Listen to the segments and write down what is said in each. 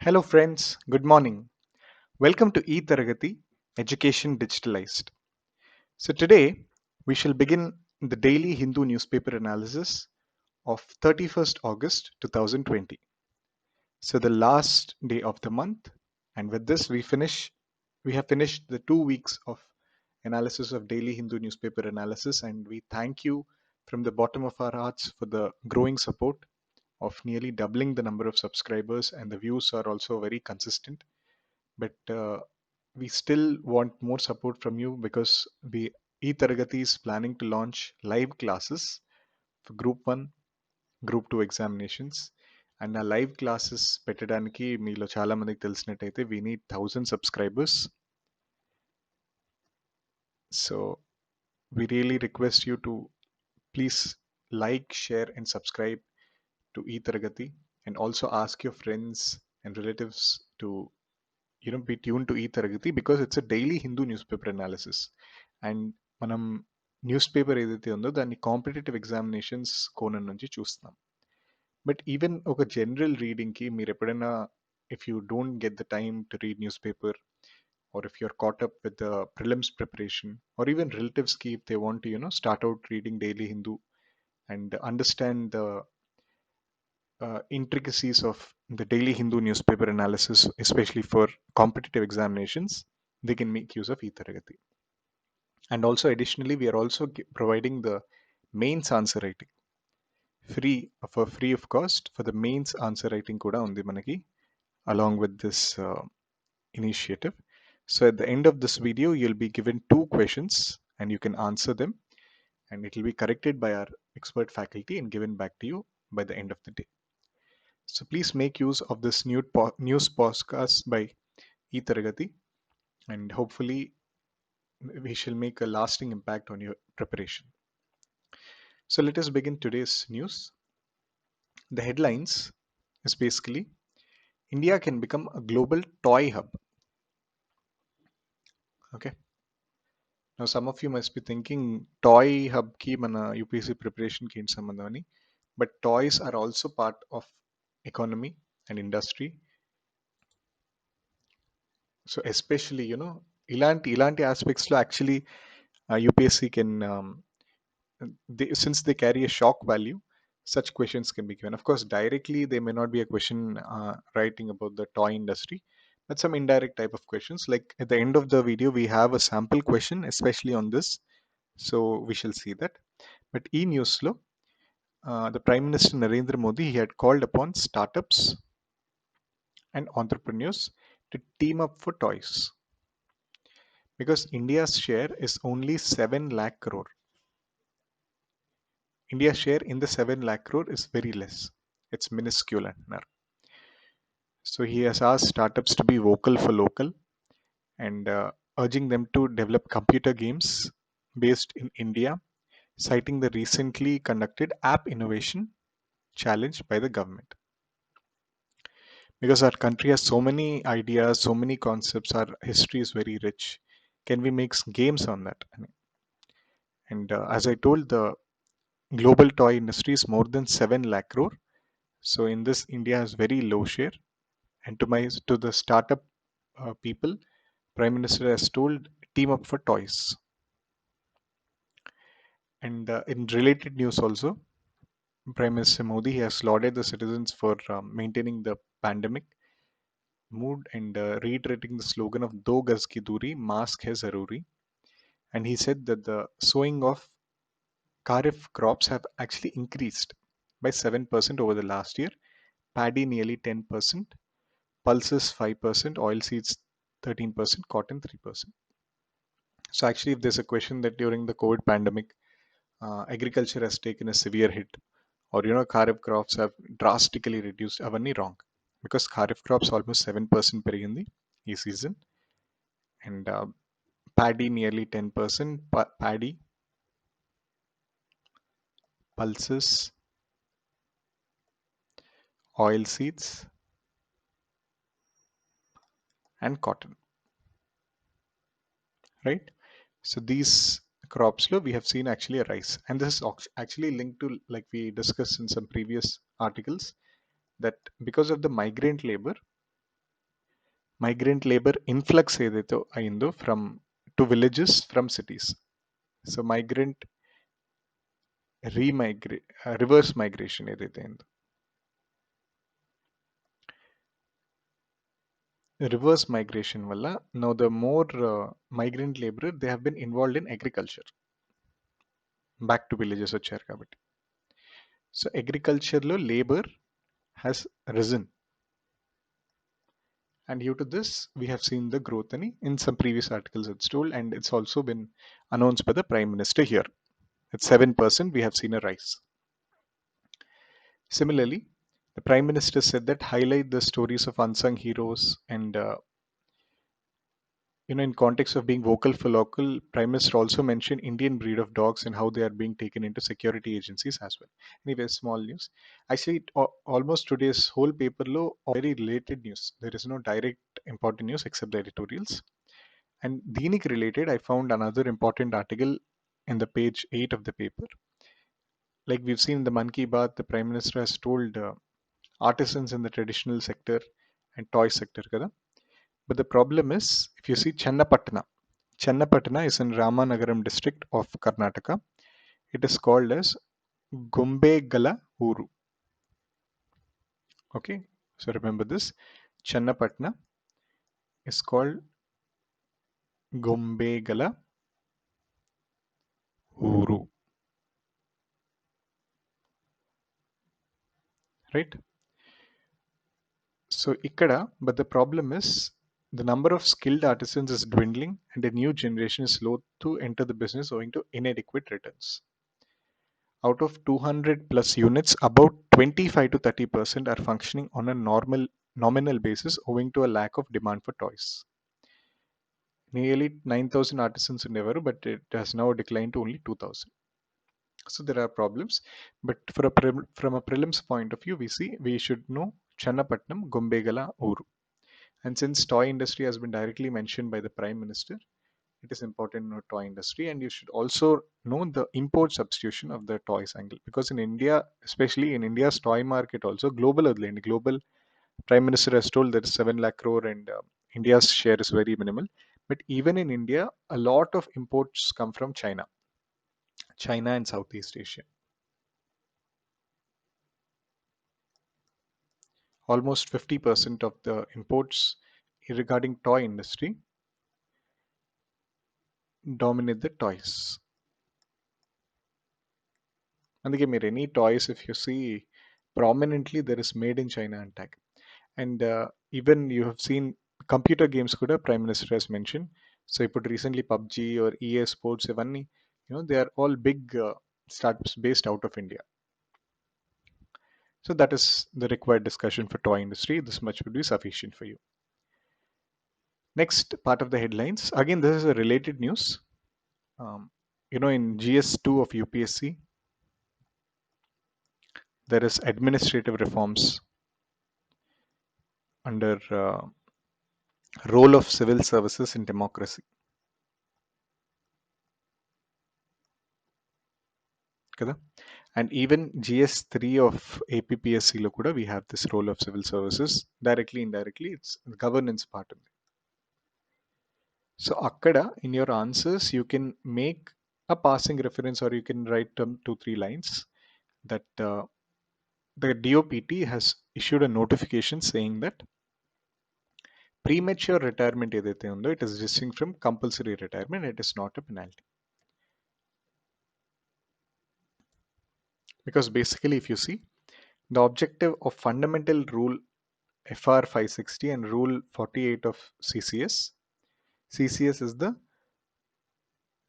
Hello, friends. Good morning. Welcome to E-Taragati Education Digitalized. So, today we shall begin the daily Hindu newspaper analysis of 31st August 2020. So, the last day of the month, and with this, we have finished the 2 weeks of analysis of daily Hindu newspaper analysis, and we thank you from the bottom of our hearts for the growing support of nearly doubling the number of subscribers, and the views are also very consistent. But we still want more support from you because we eTaragati is planning to launch live classes for group 1, group 2 examinations. And ఆ live classes పెట్టడానికి మీలో చాలా మందికి తెలిసినట్టయితే we need 1000 subscribers. So we really request you to please like, share and subscribe to eTaragati, and also ask your friends and relatives to be tuned to eTaragati because it's a daily Hindu newspaper analysis. And మనం news paper ఏదైతే ఉందో దాన్ని competitive examinations కోణం నుంచి చూస్తున్నాం. But even ఒక general రీడింగ్కి మీరు ఎప్పుడైనా if you don't get the time to read news paper, or if you're caught up with the prelims preparation, or even relatives ki if they want to start out reading daily Hindu and understand the intricacies of the daily Hindu newspaper analysis, especially for competitive examinations, they can make use of eTaragati. And also additionally, we are also providing the mains answer writing free of cost for the mains answer writing kuda undi manaki along with this initiative. So at the end of this video, you'll be given 2 questions and you can answer them, and it will be corrected by our expert faculty and given back to you by the end of the day. So please make use of this news podcast by eTaragati, and hopefully we shall make a lasting impact on your preparation. So let us begin today's news. The headlines is basically India can become a global toy hub. Okay. Now some of you must be thinking toy hub ki mana UPSC preparation ki em sambandham ani, but toys are also part of economy and industry. So especially ilanti aspects lo actually UPSC can since they carry a shock value, such questions can be given. Of course, directly they may not be a question writing about the toy industry, but some indirect type of questions. Like at the end of the video, we have a sample question, especially on this. So we shall see that. But e-news lo, the Prime Minister Narendra Modi, he had called upon startups and entrepreneurs to team up for toys because India's share is only 7 lakh crore. India's share in the 7 lakh crore is very less. It's minuscule. So he has asked startups to be vocal for local and urging them to develop computer games based in India, citing the recently conducted App Innovation Challenge by the government. Because our country has so many ideas, so many concepts, our history is very rich. Can we make games on that? And as I told, the global toy industry is more than 7 lakh crore. So in this, India has very low share. And to the startup people, Prime Minister has told team up for toys. And in related news also, Prime Minister Modi has lauded the citizens for maintaining the pandemic mood and reiterating the slogan of Do Gaz Ki Duri, Mask Hai Zaruri. And he said that the sowing of Kharif crops have actually increased by 7% over the last year, paddy nearly 10%, pulses 5%, oilseeds 13%, cotton 3%. So actually, if there's a question that during the COVID pandemic, agriculture has taken a severe hit, or kharif crops have drastically reduced, avanni wrong, because kharif crops almost 7% perigindi ee season, and paddy nearly 10%, paddy, pulses, oil seeds, and cotton, right? So these crops we have seen actually a rise, and this is actually linked to, like we discussed in some previous articles, that because of the migrant labor, migrant labour influx ఏదైతే అయిందో from to villages from cities. So migrant remigra reverse migration ఏదైతే అయిందో, reverse migration వల్ల now the more migrant labour they have been involved in agriculture, back to villages వచ్చారు కాబట్టి. So అగ్రికల్చర్లో labour has risen, and due to this we have seen the growth in some previous articles it's told, and it's also been announced by the Prime Minister here. At 7% we have seen a rise. Similarly, the Prime Minister said that highlight the stories of unsung heroes, and in context of being vocal for local, Prime Minister also mentioned Indian breed of dogs and how they are being taken into security agencies as well. Anyway, small news. I see it, almost today's whole paper low very related news. There is no direct important news except the editorials. And Deenik related, I found another important article in the page 8 of the paper. Like we've seen in the Man Ki Baat, the Prime Minister has told artisans in the traditional sector and toy sector. Kada? But the problem is, if you see Channapatna, Channapatna is in Ramanagaram district of Karnataka. It is called as Gumbegala Uru. Okay, so remember this. Channapatna is called Gumbegala Uru. Right? So ikkada, but the problem is the number of skilled artisans is dwindling and a new generation is slow to enter the business owing to inadequate returns. Out of 200 plus units, about 25 to 30% are functioning on a nominal basis owing to a lack of demand for toys. Nearly 9,000 artisans in Nevaru, but it has now declined to only 2,000. So there are problems, but from a prelims point of view, we should know Channapatnam, Gumbegala, Uru. And since toy industry has been directly mentioned by the Prime Minister, it is important to know toy industry, and you should also know the import substitution of the toys angle, because in India, especially in India's toy market, also global Prime Minister has told that 7 lakh crore, and India's share is very minimal. But even in India, a lot of imports come from China and Southeast Asia. Almost 50% of the imports regarding toy industry dominate the toys. అందుకే మీరు any toys if you see prominently there is made in China and tag. And even you have seen computer games కూడా prime minister he's mention. So ఇప్పుడు recently PUBG or EA sports ఇవన్నీ they are all big startups based out of India. So that is the required discussion for toy industry. This much would be sufficient for you. Next part of the headlines. Again, this is a related news. In GS2 of UPSC, there is administrative reforms under role of civil services in democracy. Kada? And even GS3 of APPSC lo kuda we have this role of civil services. Directly, indirectly, it's the governance part of it. So akkada in your answers you can make a passing reference, or you can write 2-3 lines that the DOPT has issued a notification saying that premature retirement edaithe undo, it is distinct from compulsory retirement. It is not a penalty. Because basically, if you see, the objective of fundamental rule FR 560 and rule 48 of CCS is the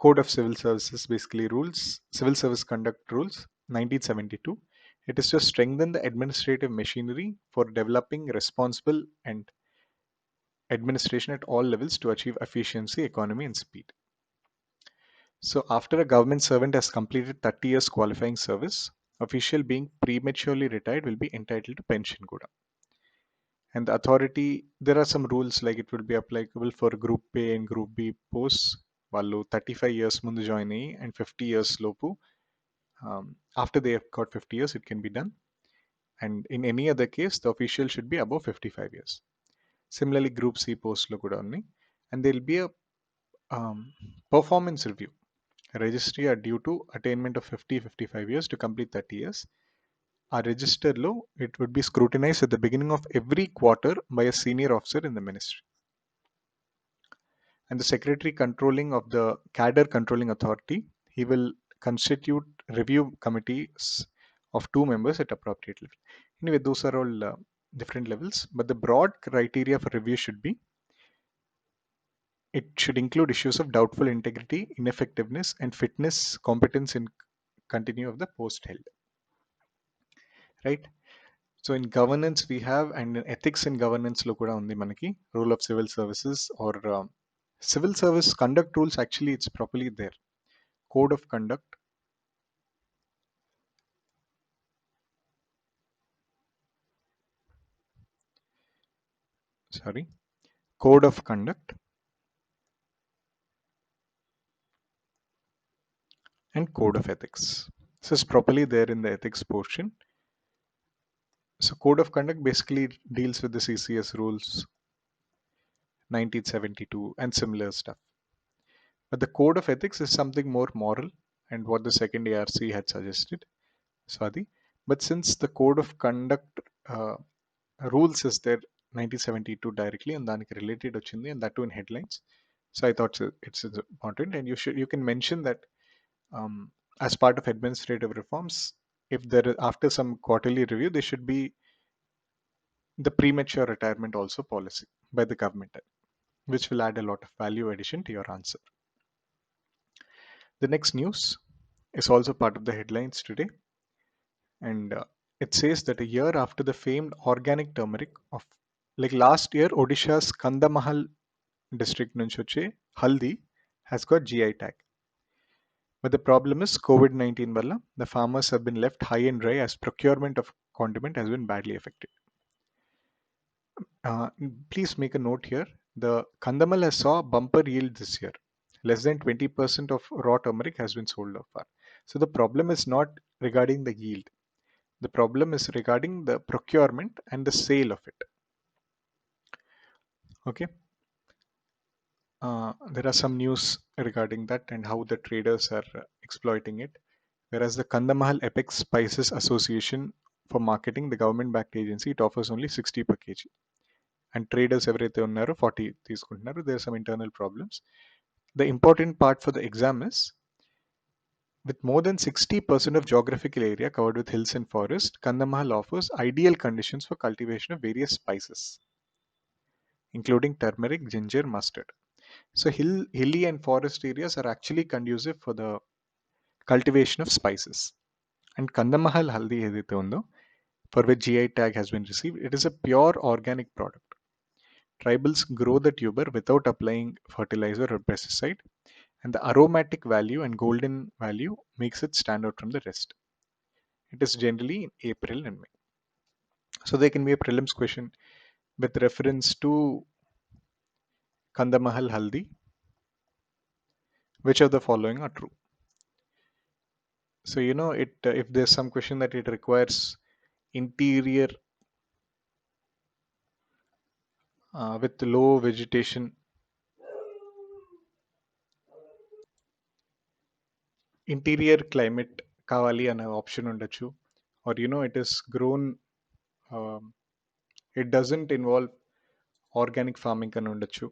Code of Civil Services, basically rules, Civil Service Conduct Rules 1972. It is to strengthen the administrative machinery for developing responsible and administration at all levels to achieve efficiency, economy, and speed. So after a government servant has completed 30 years qualifying service, official being prematurely retired will be entitled to pension kuda. And the authority, there are some rules like it will be applicable for Group A and Group B posts. Vallu 35 years mundu join ayi and 50 years lopu. After they have got 50 years, it can be done. And in any other case, the official should be above 55 years. Similarly, Group C పోస్ట్లో కూడా ఉన్నాయి. And there will be a performance review. Registry are due to attainment of 55 years to complete 30 years. Our register law, it would be scrutinized at the beginning of every quarter by a senior officer in the ministry. And the secretary controlling of the cadre controlling authority, he will constitute review committees of 2 members at appropriate level. Anyway, those are all different levels, but the broad criteria for review should be, it should include issues of doubtful integrity, ineffectiveness, and fitness, competence in continue of the post held. Right? So in governance we have, and in ethics and governance lo kuda undi manaki rule of civil services, or civil service conduct rules. Actually, it's properly there. Code of conduct, sorry, code of conduct and code of ethics. So it's properly there in the ethics portion. So code of conduct basically deals with the CCS rules 1972 and similar stuff. But the code of ethics is something more moral, and what the second ARC had suggested, Swati. But since the code of conduct uh, rules is there 1972 directly, and దానికి related వచ్చింది, and that too in headlines. So I thought it's important, and you can mention that as part of administrative reforms, if there after some quarterly review, there should be the premature retirement also policy by the government, which will add a lot of value addition to your answer. The next news is also part of the headlines today, and it says that a year after the famed organic turmeric of, like last year, Odisha's Kandamahal district నుంచి వచ్చే haldi has got GI tag. But the problem is COVID-19 valla the farmers have been left high and dry as procurement of condiment has been badly affected. Uh, Please make a note here. The Kandamal has saw bumper yield this year. Less than 20% of raw turmeric has been sold so far. So the problem is not regarding the yield. The problem is regarding the procurement and the sale of it. Okay. There are some news regarding that and how the traders are exploiting it. Whereas the Kandamahal Epic Spices Association for marketing, the government-backed agency, it offers only 60 per kg. And traders ఎవరైతే ఉన్నారో 40 తీసుకుంటున్నారు. There are some internal problems. The important part for the exam is, with more than 60% of geographical area covered with hills and forest, Kandamahal offers ideal conditions for cultivation of various spices, including turmeric, ginger, mustard. So hilly and forest areas are actually conducive for the cultivation of spices. And Kandamahal haldi ఏదైతే ఉందో, for which GI tag has been received, it is a pure organic product. Tribals grow the tuber without applying fertilizer or pesticide, and the aromatic value and golden value makes it stand out from the rest. It is generally in April and May. So there can be a prelims question with reference to Kandamahal haldi. Which of the following are true? So it if there's some question that it requires interior with low vegetation, interior climate kavali అనే option ఉండొచ్చు, or it is grown, um, it doesn't involve organic farming అని ఉండొచ్చు.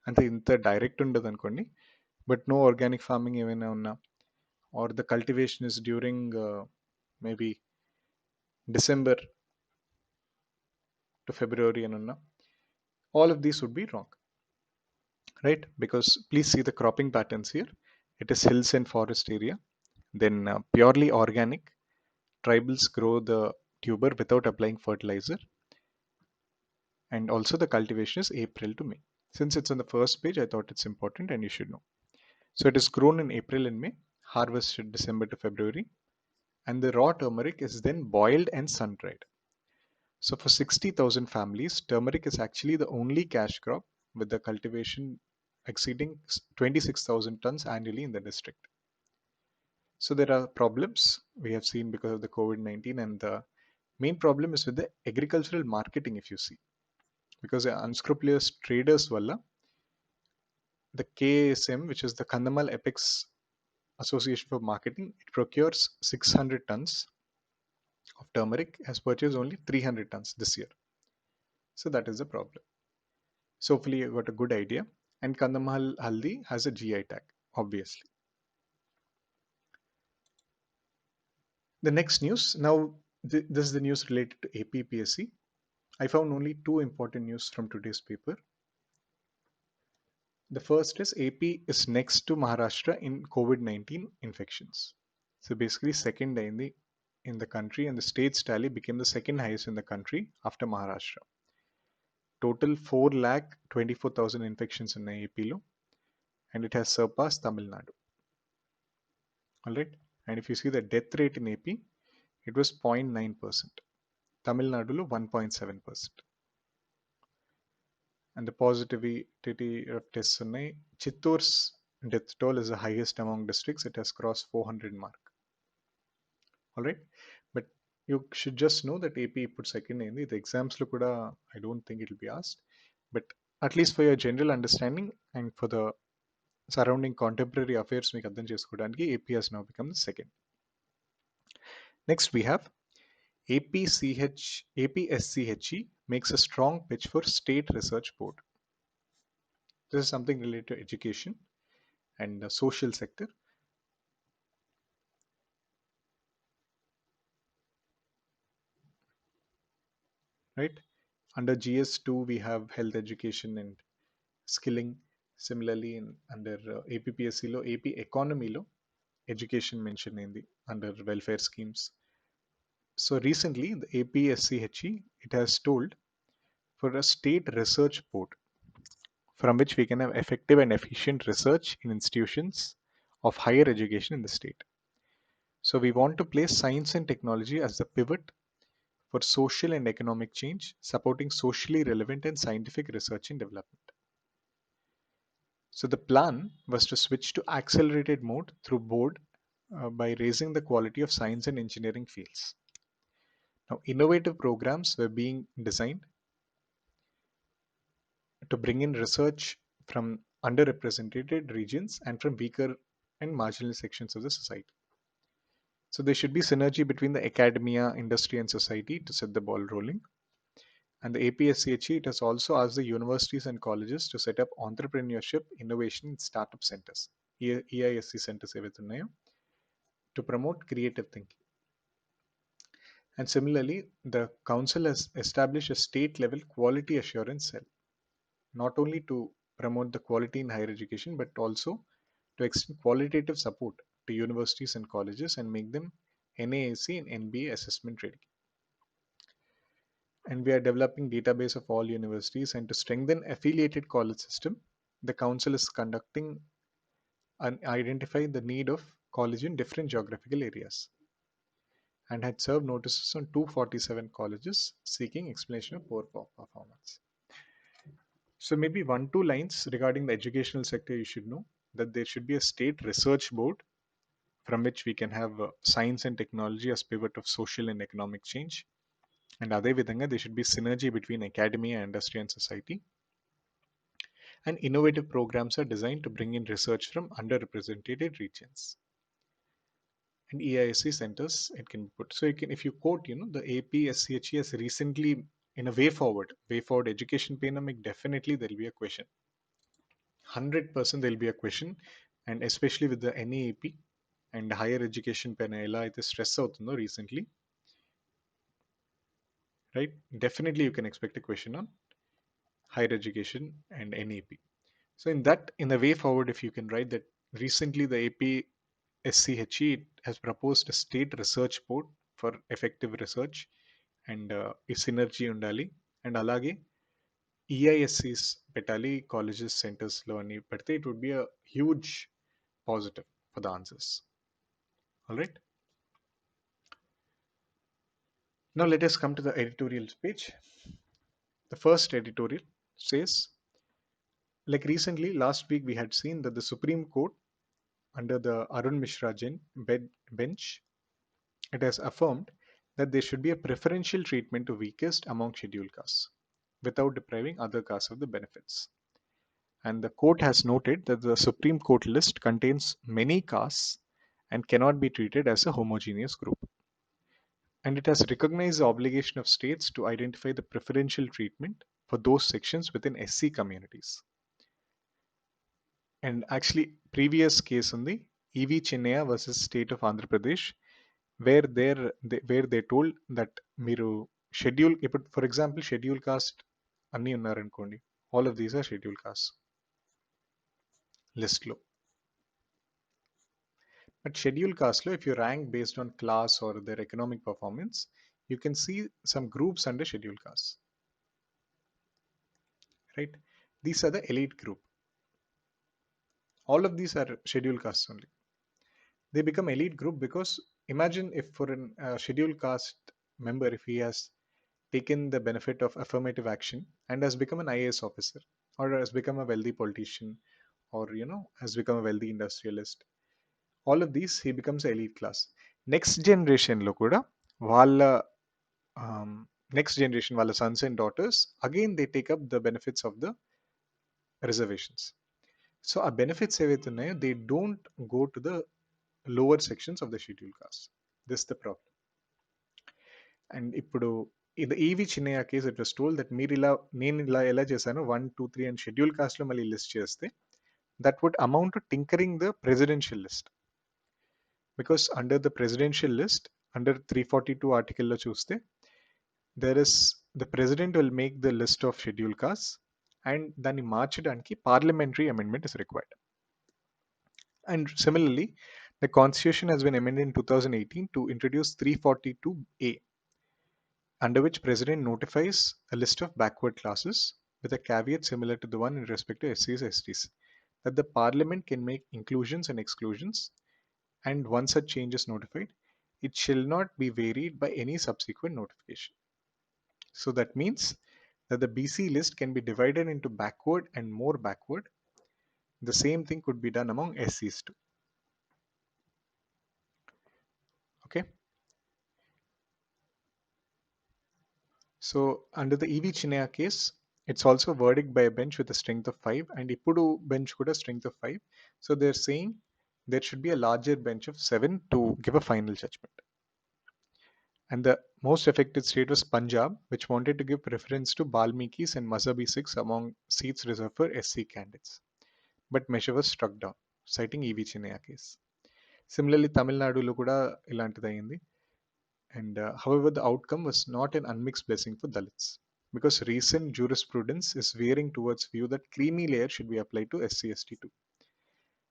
అంటే ఇంత direct ఉండదు అనుకోండి, but no organic farming ఏమైనా ఉన్నా, or the cultivation is during maybe December to February అని ఉన్నా, all of these would be wrong, right? Because please see the cropping patterns here. It is hills and forest area, then purely organic. Tribals grow the tuber without applying fertilizer, and also the cultivation is April to May. Since it's on the first page, I thought it's important and you should know. So it is grown in April and May, harvested December to February, and the raw turmeric is then boiled and sun dried. So for 60,000 families, turmeric is actually the only cash crop with the cultivation exceeding 26,000 tons annually in the district. So there are problems we have seen because of the COVID-19 and the Main problem is with the agricultural marketing, if you see, because the unscrupulous traders walla, the KSM, which is the Kandamal Apex Association for Marketing, it procures 600 tons of turmeric, has purchased only 300 tons this year. So that is the problem. So hopefully you got a good idea. And Kandamahal Haldi has a GI tag, obviously. The next news, now this is the news related to APPSC. I found only two important news from today's paper. The first is AP is next to Maharashtra in COVID-19 infections. So basically second in the country, and the state's tally became the second highest in the country after Maharashtra. Total 4 lakh 24,000 infections in AP lo, and it has surpassed Tamil Nadu. Alright, and if you see the death rate in AP, it was 0.9%. Tamil Nadu lo 1.7%. And the positivity of tests unnai. Chittor's death toll is the highest among districts. It has crossed 400 mark. Alright, but you should just know that AP put second in the exams lo kuda, I don't think it will be asked, but at least for your general understanding and for the surrounding contemporary affairs మీకు అర్థం చేసుకోవడానికి AP has now become the second. Next we have APSCHE makes a strong pitch for State Research Board. This is something related to education and the social sector. Right? Under GS2 we have health education and skilling. Similarly, under APPSC lo, AP economy lo, education mentioned in the under welfare schemes. So recently, the APSCHE, it has told for a state research board from which we can have effective and efficient research in institutions of higher education in the state. So we want to place science and technology as the pivot for social and economic change, supporting socially relevant and scientific research and development. So the plan was to switch to accelerated mode through board by raising the quality of science and engineering fields. Now, innovative programs were being designed to bring in research from underrepresented regions and from weaker and marginal sections of the society. So there should be synergy between the academia, industry, and society to set the ball rolling. And the APSCHE, it has also asked the universities and colleges to set up entrepreneurship, innovation, and startup centers, EISC centers, to promote creative thinking. And similarly, the council has established a state level quality assurance cell, not only to promote the quality in higher education, but also to extend qualitative support to universities and colleges and make them NAAC and NBA assessment ready. And we are developing database of all universities, and to strengthen affiliated college system, the council is conducting and identifying the need of college in different geographical areas, and had served notices on 247 colleges seeking explanation of poor performance. So maybe 1-2 lines regarding the educational sector you should know, that there should be a state research board from which we can have science and technology as pivot of social and economic change. And అదే విధంగా there should be synergy between academia, industry and society. And innovative programs are designed to bring in research from underrepresented regions. And EISC centers it can be put. So you can, if you quote, the APSCHE has recently in a way forward education pandemic, definitely there will be a question. 100% there will be a question, and especially with the NAAP and higher education pena ela aithe stress avutundo recently, right? Definitely you can expect a question on higher education and NAP. So in the way forward, if you can write that recently the APSCHE has proposed a state research board for effective research and synergy undali, and alage EISCs petali colleges centers lo ani pedte, it would be a huge positive for the answers. All right. Now let us come to the editorial page. The first editorial says, like recently, last week we had seen that the Supreme Court, under the Arun Mishra bench, it has affirmed that there should be a preferential treatment to weakest among scheduled castes without depriving other castes of the benefits. And the court has noted that the Supreme Court list contains many castes and cannot be treated as a homogeneous group. And it has recognized the obligation of states to identify the preferential treatment for those sections within SC communities. And actually, previous case on the EV Chennaya versus state of Andhra Pradesh, where they told that మీరు schedule ఇప్పుడు for example schedule caste అన్నీ ఉన్నారనుకోండి, all of these are schedule caste లిస్ట్లో. But schedule caste, if you rank based on class or their economic performance, you can see some groups under schedule caste, right? These are the elite group. All of these are schedule castes only. They become elite group because imagine if for an schedule caste member, if he has taken the benefit of affirmative action and has become an IAS officer or has become a wealthy politician or has become a wealthy industrialist, all of these he becomes elite class. Next generation lo kuda వాళ్ళ next generation వాళ్ళ sons and daughters again they take up the benefits of the reservations. So ఆ benefits ఏవైతే ఉన్నాయో they don't go to the lower sections of the schedule caste. This is the problem. And ఇప్పుడు ఇది E V Chinnaiah case it was told that మీరు ఇలా నేను ఇలా ఎలా చేశాను 1 2 3 అండ్ షెడ్యూల్ కాస్ట్లో మళ్ళీ లిస్ట్ చేస్తే that would amount to tinkering the presidential list. Because under the presidential list under 342 ఆర్టికల్లో చూస్తే there is the president will make the list of scheduled castes and దాన్ని మార్చడానికి parliamentary amendment is required. And similarly, the constitution has been amended in 2018 to introduce 342A, under which president notifies a list of backward classes with a caveat similar to the one in respect to SCs STs, that the parliament can make inclusions and exclusions, and once such change is notified, it shall not be varied by any subsequent notification. So that means that the BC list can be divided into backward and more backward. The same thing could be done among SCs too. Okay. So under the EV Chinnaya case, it's also a verdict by a bench with a strength of 5 and Ipudu bench could have strength of 5. So they're saying there should be a larger bench of 7 to give a final judgment. And the most affected state was Punjab, which wanted to give preference to Balmikis and Mazhabi Sikhs among seats reserved for SC candidates. But measure was struck down, citing EV Chinnaya case. Similarly, Tamil Nadu lo kuda ilantidi ayindi. And however, the outcome was not an unmixed blessing for Dalits, because recent jurisprudence is veering towards view that creamy layer should be applied to SC/ST too.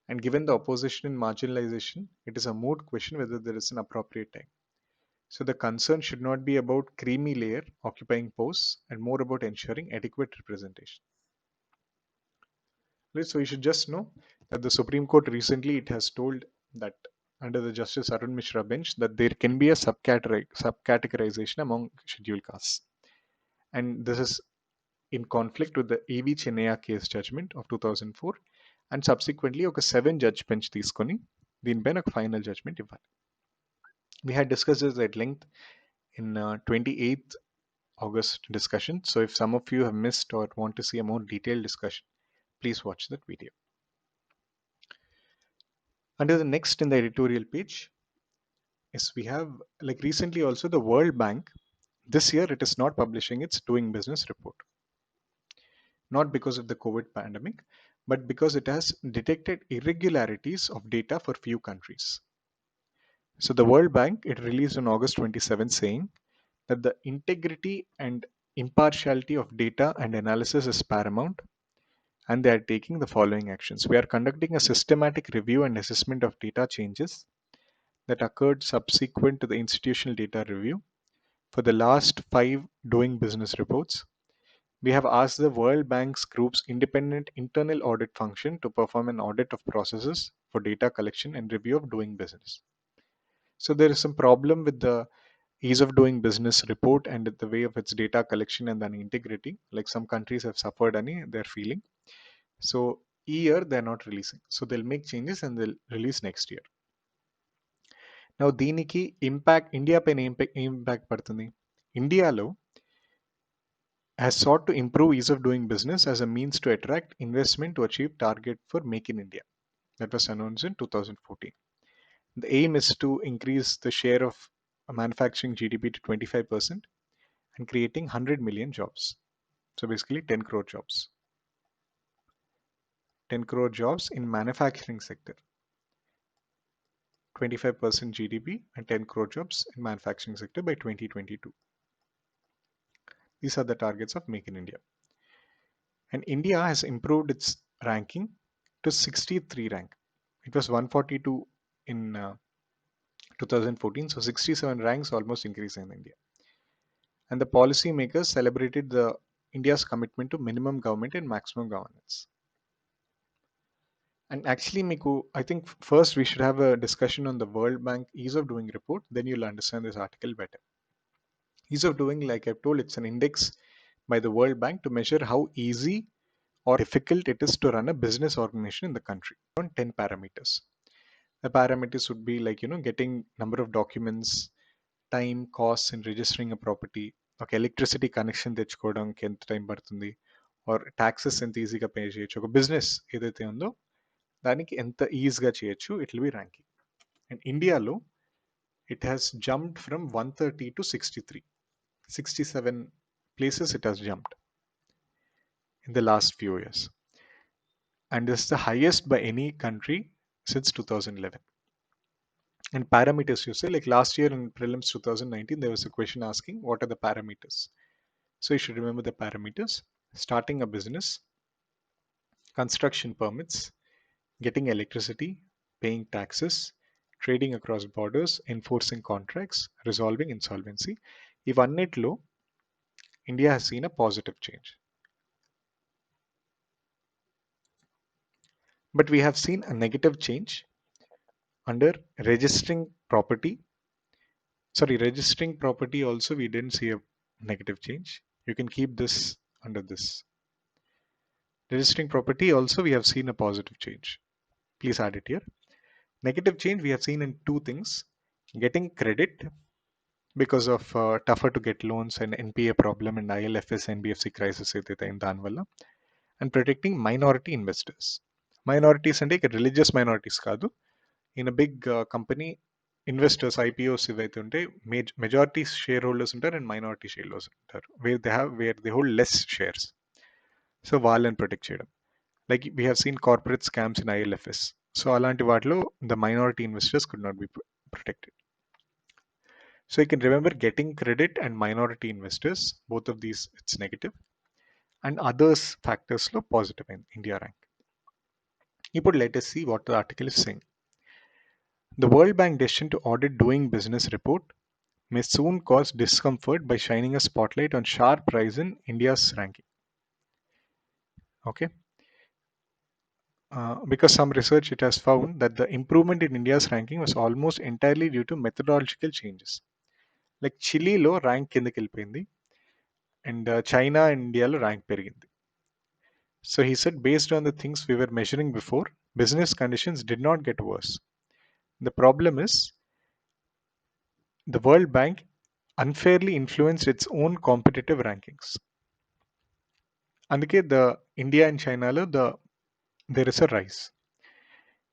And given the opposition and marginalization, it is a moot question whether there is an appropriate time. So the concern should not be about creamy layer occupying posts and more about ensuring adequate representation. Right, so you should just know that the Supreme Court recently it has told that under the Justice Arun Mishra bench that there can be a subcategorization among scheduled castes. And this is in conflict with the EV Chennaya case judgment of 2004 and subsequently ఒక 7 judge bench తీసుకొని దీనిపైన ఒక final judgment ఇవ్వాలి. We had discussed this at length in 28th August discussion. So if some of you have missed or want to see a more detailed discussion, please watch that video. Under the next in the editorial page, yes, we have like recently also the World Bank. This year it is not publishing its doing business report. Not because of the COVID pandemic, but because it has detected irregularities of data for few countries. So the World Bank, it released on August 27 saying that the integrity and impartiality of data and analysis is paramount, and they are taking the following actions. We are conducting a systematic review and assessment of data changes that occurred subsequent to the institutional data review for the last 5 doing business reports. We have asked the World Bank's group's independent internal audit function to perform an audit of processes for data collection and review of doing business. So there is some problem with the ease of doing business report and the way of its data collection and then integrity. Like some countries have suffered any, they're feeling. So year they're not releasing. So they'll make changes and they'll release next year. నా దీనికి impact India పైన impact పడుతుంది. ఇండియాలో has sought to improve ease of doing business as a means to attract investment to achieve target for Make in India. That was announced in 2014. The aim is to increase the share of manufacturing GDP to 25% and creating 100 million jobs. So basically 10 crore jobs. 10 crore jobs in manufacturing sector. 25% GDP and 10 crore jobs in manufacturing sector by 2022. These are the targets of Make in India. And India has improved its ranking to 63 rank. It was 142 in 2014, so 67 ranks almost increase in India. And the policymakers celebrated the India's commitment to minimum government and maximum governance. And actually, Miku, I think first we should have a discussion on the World Bank ease of doing report, then you'll understand this article better. Ease of doing, like I've told, it's an index by the World Bank to measure how easy or difficult it is to run a business organization in the country on 10 parameters. The parameters would be like, getting number of documents, time, costs in registering a property, ఒక electricity connection తెచ్చుకోవడానికి ఎంత time పడుతుంది, are taxes ఎంత ఈజీగా pay చేయొచ్చు, ఒక business ఏదైతే ఉందో దానికి ఎంత ఈజీగా చేయొచ్చు, it will be ranking. And ఇండియాలో it has jumped from 130 to 63, 67 places it has jumped in the last few years. And this is the highest by any country since 2011. And parameters, you say, like last year in prelims 2019, there was a question asking what are the parameters. So you should remember the parameters: starting a business, construction permits, getting electricity, paying taxes, trading across borders, enforcing contracts, resolving insolvency. Ivannitlo, India has seen a positive change. But we have seen a negative change under registering property. Sorry, registering property also we didn't see a negative change. You can keep this under this. Registering property also we have seen a positive change. Please add it here. Negative change we have seen in two things: getting credit because of tougher to get loans and NPA problem and ILFS NBFC crisis ఏదైతే అయిందో దానివల్ల, and protecting minority investors. Minorities అంటే ఇక religious minorities కాదు. In a big company investors IPOs ఇవైతే ఉంటే majority share holders ఉంటారు and minority share holders ఉంటారు, where they hold less shares. So వాళ్ళని ప్రొటెక్ట్ చేయడం. Like we have seen corporate scams in ILFS. So అలాంటి వాటిలో the minority investors could not be protected. So you can remember getting credit and minority investors, both of these it's negative, and others factors lo positive in India rank. Now let us see what the article is saying. The World Bank decision to audit doing business report may soon cause discomfort by shining a spotlight on sharp rise in India's ranking. Okay. Because some research it has found that the improvement in India's ranking was almost entirely due to methodological changes. Like Chile lo rank kindaki వెళ్ళిపోయింది and China and India lo rank పెరిగింది. So he said, based on the things we were measuring before, business conditions did not get worse. The problem is the World Bank unfairly influenced its own competitive rankings. అందుకే the India and China lo there is a rise.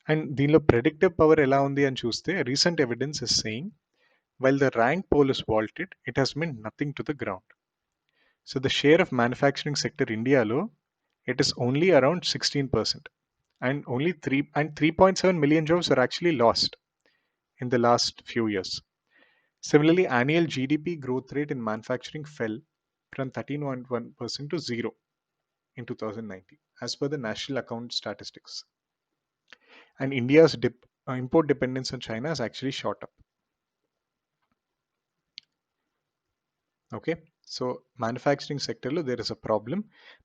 And దీనిలో predictive power ఎలా ఉంది అని చూస్తే recent evidence is saying while the rank pole is vaulted, it has meant nothing to the ground. So the share of manufacturing sector India lo, it is only around 16%, and only 3.7 million jobs are actually lost in the last few years. Similarly, annual GDP growth rate in manufacturing fell from 13.1% to 0 in 2019 as per the national account statistics. And India's import dependence on China has actually shot up. Okay, so manufacturing sector lo there is a problem,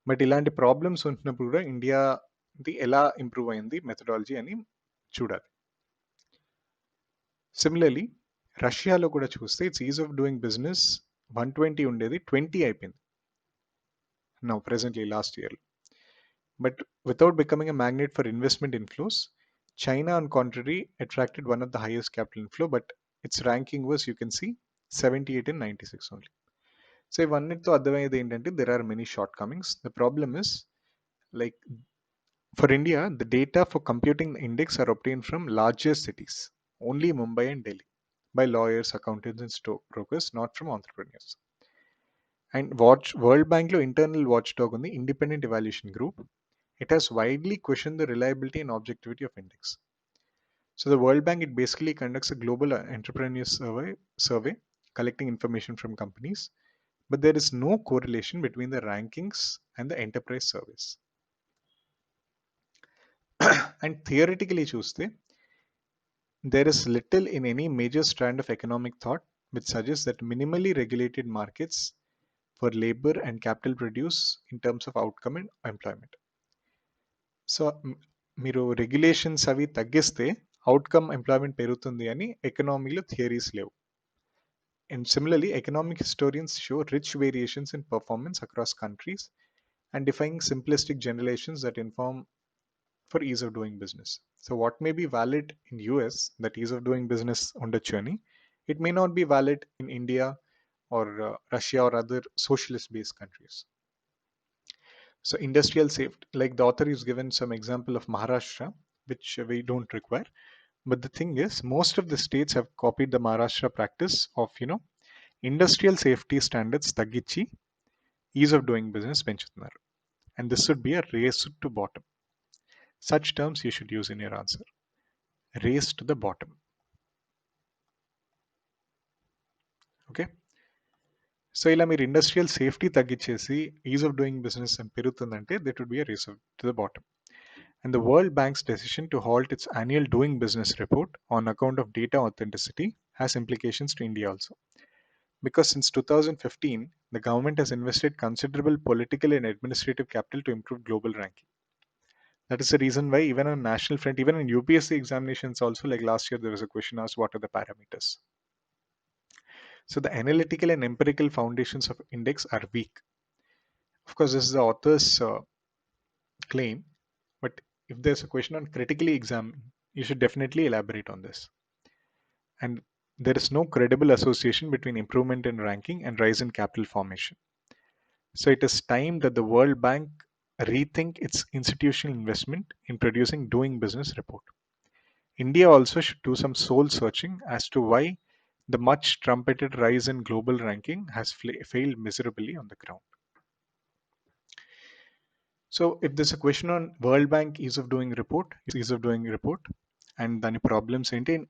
but ఇలాంటి problems ఉంటున్నప్పుడు కూడా ఇండియాది ఎలా improve అయింది methodology అని చూడాలి. Similarly రష్యాలో కూడా చూస్తే it's ease of doing business 120 ఉండేది 20 అయిపోయింది now presently last year. But without becoming a magnet for investment inflows, China on contrary attracted one of the highest capital inflow, but its ranking was, you can see, 78 and 96 only. So ఇవన్నిటితో అర్థమయ్యేది ఏంటంటే there are many shortcomings. The problem is, like, for India, the data for computing the index are obtained from larger cities, only Mumbai and Delhi, by lawyers, accountants, and stockbrokers, not from entrepreneurs. And World Bank lo internal watchdog ఉంది, independent evaluation group. It has widely questioned the reliability and objectivity of index. So the World Bank, it basically conducts a global entrepreneur survey collecting information from companies, but there is no correlation between the rankings and the enterprise surveys. And theoretically చూస్తే there is little in any major strand of economic thought which suggests that minimally regulated markets for labor and capital produce in terms of outcome and employment. So మీరు regulations అవి తగ్గిస్తే outcome employment పెరుగుతుంది అని ఎకనామీలో theories లేవు. And similarly, economic historians show rich variations in performance across countries and defying simplistic generalizations that inform for ease of doing business. So what may be valid in US, that ease of doing business ఉండొచ్చు అని, it may not be valid in India or Russia or other socialist based countries. So industrial safety, like the author is given some example of Maharashtra, which we don't require. But the thing is, most of the states have copied the Maharashtra practice of, industrial safety standards తగ్గించి ease of doing business పెంచుతున్నారు. And this should be a race to bottom. Such terms you should use in your answer. Race to the bottom. Okay? So ఇలా మీరు industrial safety తగ్గించేసి ease of doing business అని పెరుగుతుందంటే that would be a race to the bottom. And the World Bank's decision to halt its annual doing business report on account of data authenticity has implications to India also. Because since 2015, the government has invested considerable political and administrative capital to improve global ranking. That is the reason why even on national front, even in UPSC examinations also, like last year, there was a question asked, what are the parameters? So the analytical and empirical foundations of index are weak. Of course, this is the author's claim, but if there's a question on critically examined, you should definitely elaborate on this. And there is no credible association between improvement in ranking and rise in capital formation. So it is time that the World Bank rethink its institutional investment in producing doing business report. India also should do some soul searching as to why the much trumpeted rise in global ranking has failed miserably on the ground. So if there's a question on World Bank ease of doing report, and then problems maintain,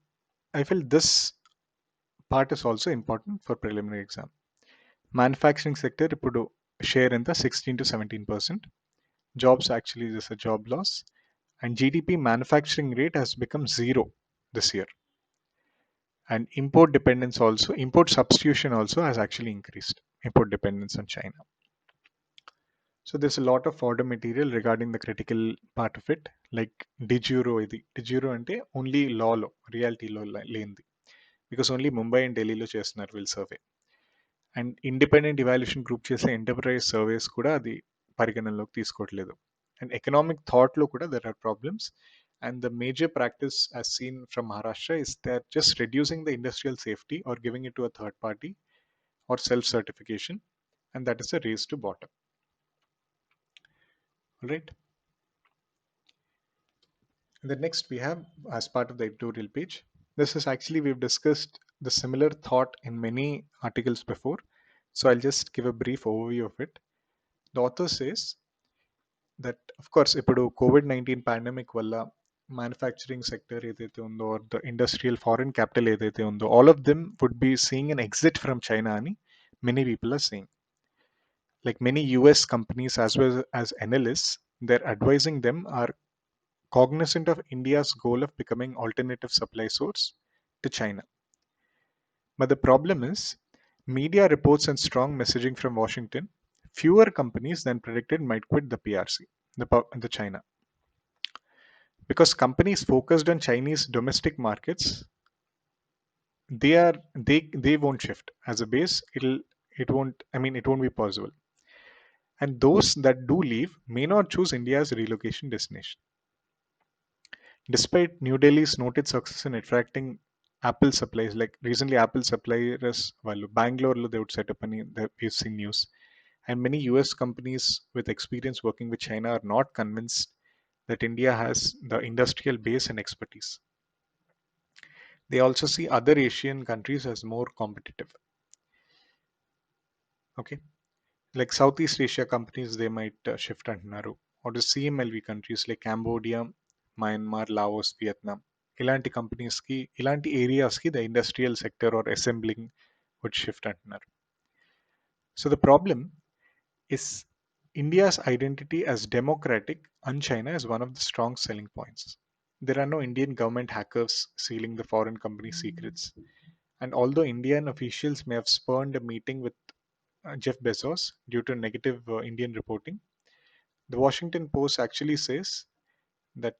I feel this part is also important for preliminary exam. Manufacturing sector ఇప్పుడు share in the 16 to 17%. Jobs, actually there's a job loss, and GDP manufacturing rate has become zero this year. And import substitution also has actually increased, import dependence on China. So there's a lot of fodder material regarding the critical part of it, like de jure ante only law lo, reality lo లేనిది, because only Mumbai and Delhi లో చేస్తున్నారు వీళ్ళు survey. And independent evaluation group చేసే enterprise surveys కూడా అది పరిగణనలోకి తీసుకోవట్లేదు. And economic థాట్లో కూడా there are problems. And the major practice as seen from Maharashtra is they're just reducing the industrial safety or giving it to a third party or self-certification, and that is a race to bottom. All right. And the next we have, as part of the editorial page, this is actually, we've discussed the similar thought in many articles before, so I'll just give a brief overview of it. The author says that, of course, ఇప్పుడు COVID-19 pandemic వల్ల manufacturing sector ఏదైతే ఉందో, or the industrial foreign capital ఏదైతే ఉందో, all of them would be seeing an exit from China అని many people are saying. Like many US companies as well as analysts, they're advising them are cognizant of India's goal of becoming alternative supply source to China. But the problem is, media reports and strong messaging from Washington, fewer companies than predicted might quit the PRC, the China. Because companies focused on Chinese domestic markets, they won't shift. As a base, it won't be possible. And those that do leave may not choose India as a relocation destination. Despite New Delhi's noted success in attracting Apple supplies, like recently Apple suppliers వాళ్ళు Bangalore they would set up we've seen news. And many US companies with experience working with China are not convinced that India has the industrial base and expertise. They also see other Asian countries as more competitive. Okay, like Southeast Asia companies they might shift అంటున్నారు, or the CMLV countries like Cambodia, Myanmar, Laos, Vietnam. ఇలాంటి కంపెనీస్కి ఇలాంటి ఏరియాస్కి the industrial sector or assembling would shift అంటున్నారు. So the problem is India's identity as democratic and China is one of the strong selling points. There are no Indian government hackers stealing the foreign company secrets. And although Indian officials may have spurned a meeting with Jeff Bezos due to negative Indian reporting, the Washington Post actually says that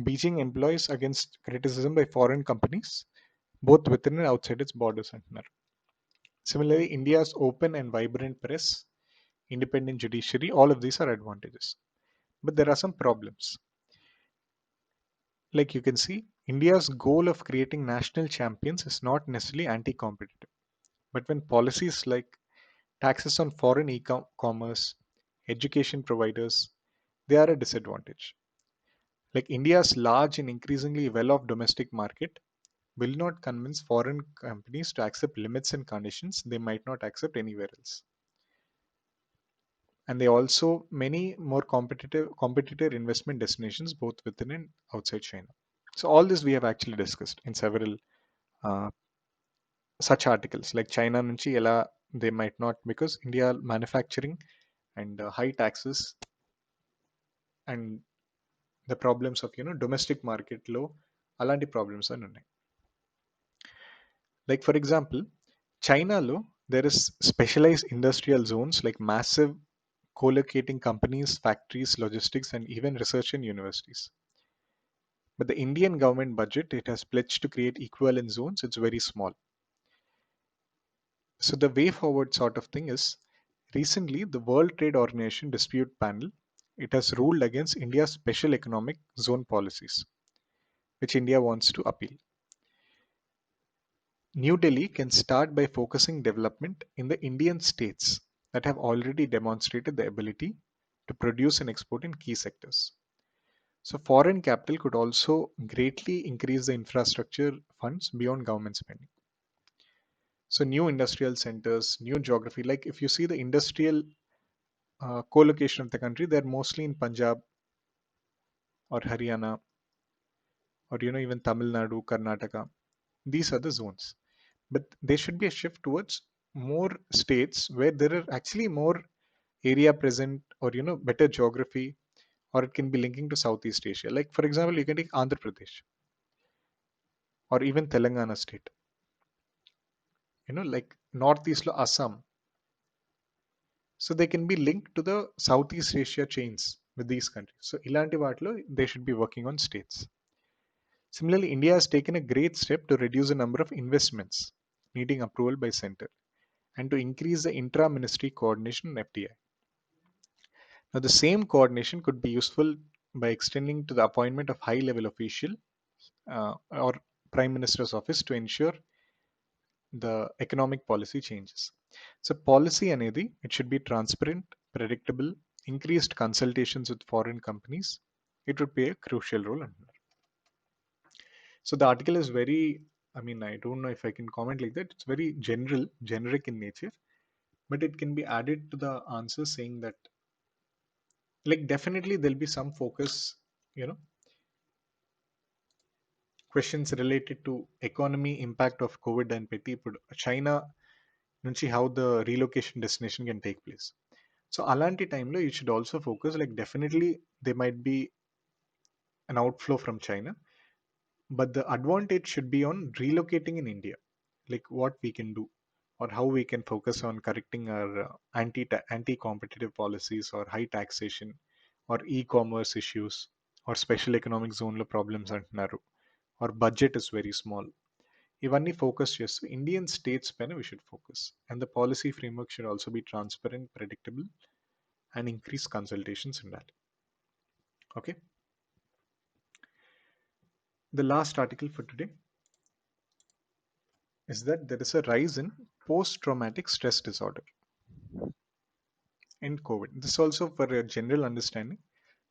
Beijing employs against criticism by foreign companies, both within and outside its borders. Similarly, India's open and vibrant press, independent judiciary, all of these are advantages. But there are some problems. Like you can see, India's goal of creating national champions is not necessarily anti competitive. But when policies like taxes on foreign e commerce, education providers, they are a disadvantage. Like India's large and increasingly well off domestic market will not convince foreign companies to accept limits and conditions they might not accept anywhere else. And they also many more competitor investment destinations both within and outside China. So all this we have actually discussed in several uh, such articles, like China nunchi ela they might not, because India manufacturing and high taxes and the problems of domestic market low అలాంటి problems అని ఉన్నాయి. Like for example, China lo there is specialized industrial zones like massive co-locating companies, factories, logistics, and even research in universities. But the Indian government budget, it has pledged to create equivalent zones. It's very small. So the way forward sort of thing is, recently the World Trade Organization dispute panel, it has ruled against India's special economic zone policies, which India wants to appeal. New Delhi can start by focusing development in the Indian states that have already demonstrated the ability to produce and export in key sectors. So foreign capital could also greatly increase the infrastructure funds beyond government spending. So new industrial centers, new geography, like if you see the industrial co-location of the country, they're mostly in Punjab or Haryana or even Tamil Nadu, Karnataka. These are the zones. But there should be a shift towards more states where there are actually more area present, or better geography, or it can be linking to Southeast Asia. Like for example, you can take Andhra Pradesh or even Telangana state. Like northeast lo Assam. So they can be linked to the Southeast Asia chains with these countries. So ilanti vaatlo they should be working on states. Similarly, India has taken a great step to reduce the number of investments needing approval by center and to increase the intra-ministry coordination in FDI. Now, the same coordination could be useful by extending to the appointment of high-level official or Prime Minister's office to ensure the economic policy changes. So, policy anedi, it should be transparent, predictable, increased consultations with foreign companies. It would play a crucial role. So the article is very, I mean, I don't know if I can comment like that. It's very generic in nature, but it can be added to the answer saying that, like, definitely there'll be some focus, you know, questions related to economy impact of COVID and petty China నుంచి how the relocation destination can take place. So అలాంటి టైంలో you should also focus, like definitely there might be an outflow from China, but the advantage should be on relocating in India, like what we can do or how we can focus on correcting our anti-competitive policies or high taxation or e-commerce issues or special economic zone lo problems అంటున్నారు, or budget is very small. ఇవన్నీ focus చేస్తూ Indian states పైన we should focus, and the policy framework should also be transparent, predictable, and increase consultations in that. Okay. The last article for today is that there is a rise in post-traumatic stress disorder in COVID. This also for a general understanding.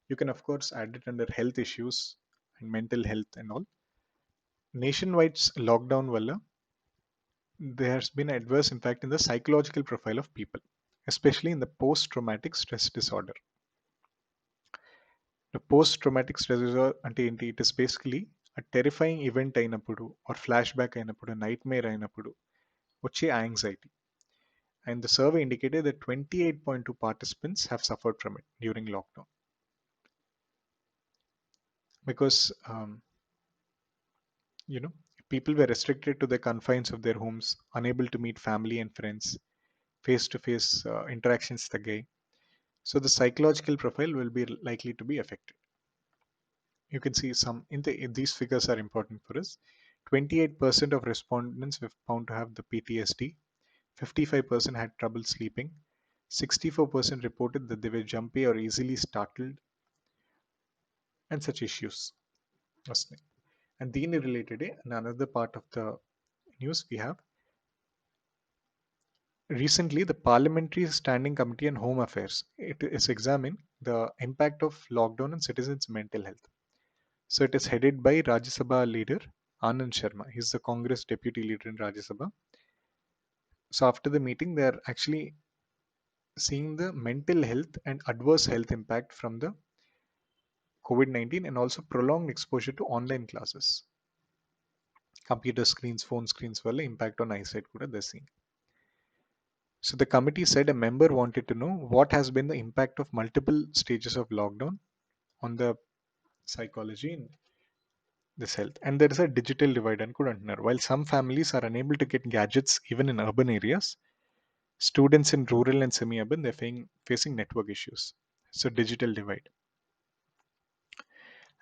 You can of course add it under health issues and mental health and all. Nationwide lockdown wala, there has been adverse impact in the psychological profile of people, especially in the post-traumatic stress disorder. The post-traumatic stress disorder అంటే ఏంటి? It is basically a terrifying event అయినప్పుడు or flashback అయినప్పుడు nightmare అయినప్పుడు వచ్చే anxiety. And the survey indicated that 28.2 participants have suffered from it during lockdown because you know people were restricted to the confines of their homes, unable to meet family and friends, face-to-face interactions తగ్గాయి. So the psychological profile will be likely to be affected. You can see some these figures are important for us. 28% of respondents were found to have the PTSD. 55% had trouble sleeping. 64% reported that they were jumpy or easily startled, and such issues వస్తున్నాయి. And దీని related and another part of the news we have recently the Parliamentary Standing Committee on Home Affairs. It is examining the impact of lockdown on citizens' mental health. So it is headed by Rajya Sabha leader Anand Sharma. He's the Congress deputy leader in Rajya Sabha. So after the meeting, they are actually seeing the mental health and adverse health impact from the COVID-19 and also prolonged exposure to online classes. Computer screens, phone screens వల్ల impact on eyesight కూడా they're seeing. So the committee said a member wanted to know what has been the impact of multiple stages of lockdown on the psychology in this health. And there is a digital divide and కూడా అంటున్నారు. While some families are unable to get gadgets even in urban areas, students in rural and semi-urban they're facing network issues. So digital divide.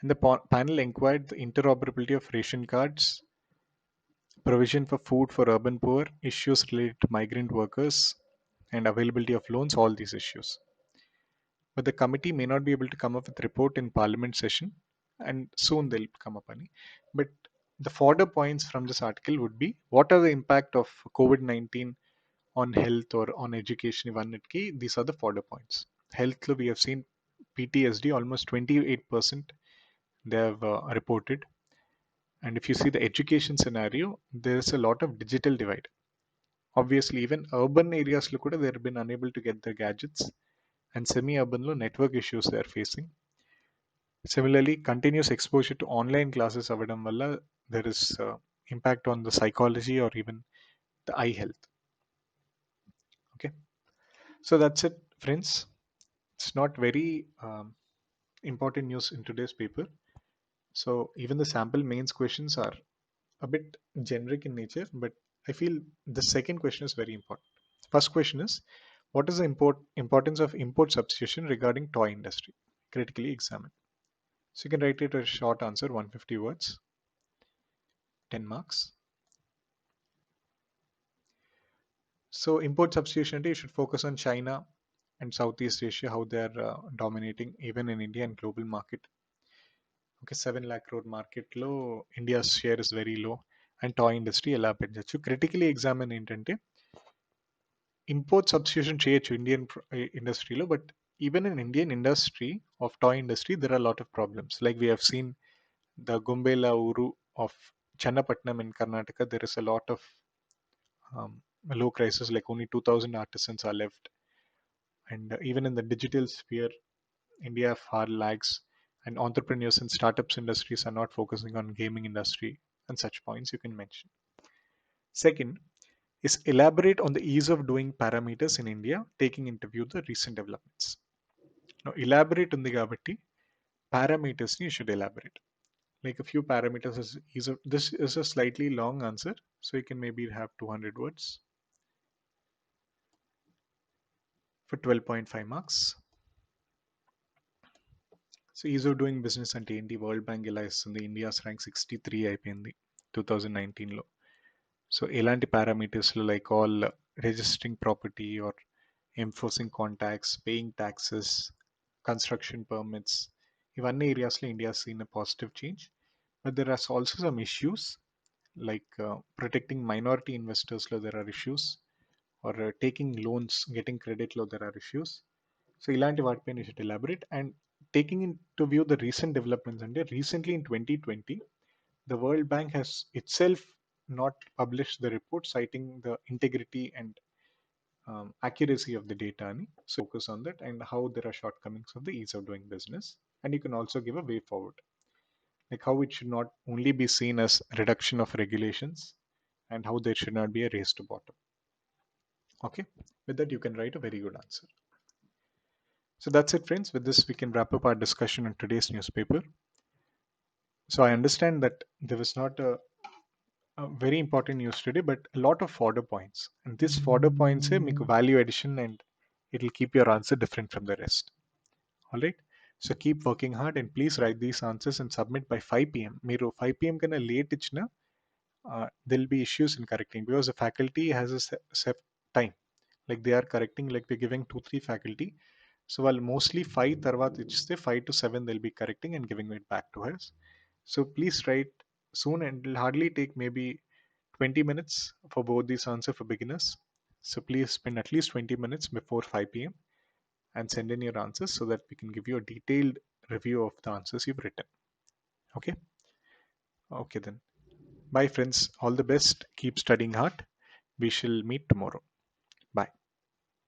And the panel inquired the interoperability of ration cards, provision for food for urban poor, issues related to migrant workers, and availability of loans, all these issues. But the committee may not be able to come up with a report in parliament session, and soon they'll come up on it. But the further points from this article would be what are the impact of COVID-19 on health or on education. These are the further points. Health, we have seen PTSD almost 28% they have reported. And if you see the education scenario, there's a lot of digital divide. Obviously, even urban areas, they have been unable to get the gadgets, and semi-urban network issues they are facing. Similarly, continuous exposure to online classes avadam valla, there is impact on the psychology or even the eye health. Okay, so that's it, friends. It's not very important news in today's paper. So even the sample mains questions are a bit generic in nature, but I feel the second question is very important. First question is, what is the importance of import substitution regarding toy industry? Critically examine. So you can write it a short answer, 150 words, 10 marks. So import substitution, you should focus on China and Southeast Asia, how they are dominating even in India and global market. Okay, 7 lakh crore market low, India's share is very low, and toy industry ఎలా పెంచచ్చు. Critically examine ఏంటంటే import substitution చేయొచ్చు Indian ఇండస్ట్రీలో, but even in Indian industry of toy industry there are lot of problems. Like we have seen the గుంబేలా ఊరు of Channapatnam in Karnataka, there is a lot of low crisis, like only 2,000 artisans are left. And even in the digital sphere, India far lags, and entrepreneurs and startups industries are not focusing on gaming industry, and such points you can mention. Second is elaborate on the ease of doing parameters in India, taking into view the recent developments. Now, elaborate on the gravity parameters, you should elaborate. Like a few parameters is ease of, this is a slightly long answer, so you can maybe have 200 words for 12.5 marks. So is of doing business అంటే ఏంటి? World bank ఎలా ఇస్తుంది? India's rank 63 అయిపోయింది 2019లో. సో ఎలాంటి పారామీటర్స్లో like all registering property or enforcing contacts, paying taxes, construction permits, ఇవన్నీ ఏరియాస్లో India seen positive change. but there are also some issues like protecting minority investors. There are issues, or taking loans, getting credit, there are issues. So ఇలాంటి వాటిపైన you should elaborate. And taking into view the recent developments, and recently in 2020, the World Bank has itself not published the report citing the integrity and accuracy of the data. So focus on that and how there are shortcomings of the ease of doing business. And you can also give a way forward, like how it should not only be seen as reduction of regulations, and how there should not be a race to bottom. Okay, with that you can write a very good answer. So that's it, friends. With this, we can wrap up our discussion on today's newspaper. So I understand that there was not a very important news today, but a lot of fodder points. And this fodder points say make value addition, and it'll keep your answer different from the rest. All right. So keep working hard, and please write these answers and submit by 5 p.m. మీరు 5 p.m. కన్నా late ఇచ్చిన there'll be issues in correcting, because the faculty has a set time. Like they are correcting, like we're giving 2 3 faculty. So while mostly 5 తర్వాత ఇస్తే 5 to 7 they'll be correcting and giving it back to us. So please write soon, and it'll hardly take maybe 20 minutes for both these answers for beginners. So please spend at least 20 minutes before 5 p.m. and send in your answers so that we can give you a detailed review of the answers you've written. Okay? Okay then. Bye friends. All the best. Keep studying hard. We shall meet tomorrow.